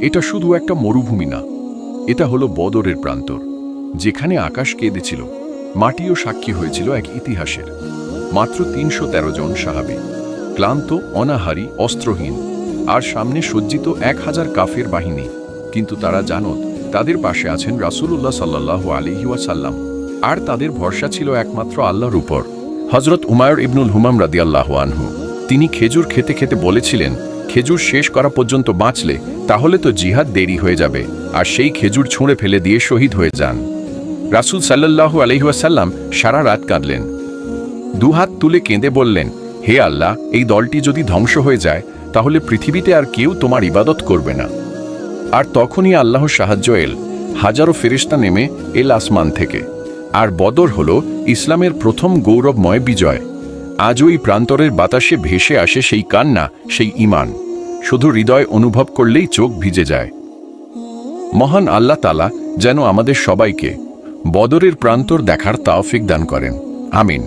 এটা শুধু একটা মরুভূমি না, এটা হলো বদরের প্রান্তর, যেখানে আকাশ কেঁদেছিল, মাটিও সাক্ষী হয়েছিল এক ইতিহাসের। মাত্র ৩১৩ জন সাহাবী, ক্লান্ত, অনাহারী, অস্ত্রহীন, আর সামনে সজ্জিত ১,০০০ কাফের বাহিনী। কিন্তু তারা জানত তাদের পাশে আছেন রাসূলুল্লাহ সাল্লাল্লাহু আলাইহি ওয়াসাল্লাম, আর তাদের ভরসা ছিল একমাত্র আল্লাহর উপর। হযরত উমায়র ইবনুল হুমাম রাদিয়াল্লাহু আনহু, তিনি খেজুর খেতে খেতে বলেছিলেন, খেজুর শেষ করা পর্যন্ত বাঁচলে তাহলে তো জিহাদ দেরি হয়ে যাবে, আর সেই খেজুর ছুঁড়ে ফেলে দিয়ে শহীদ হয়ে যান। রাসূল সাল্লাল্লাহু আলাইহি ওয়াসাল্লাম সারা রাত কাঁদলেন, দুহাত তুলে কেঁদে বললেন, হে আল্লাহ, এই দলটি যদি ধ্বংস হয়ে যায় তাহলে পৃথিবীতে আর কেউ তোমার ইবাদত করবে না। আর তখনই আল্লাহর সাহায্য এল, হাজারো ফেরেশতা নেমে এল আসমান থেকে। আর বদর হল ইসলামের প্রথম গৌরবময় বিজয়। আজও এই প্রান্তরের বাতাসে ভেসে আসে সেই কান্না, সেই ঈমান, শুধু হৃদয় অনুভব করলেই চোখ ভিজে যায়। মহান আল্লাহ তাআলা যেন আমাদের সবাইকে বদরের প্রান্তর দেখার তাওফিক দান করেন। আমিন।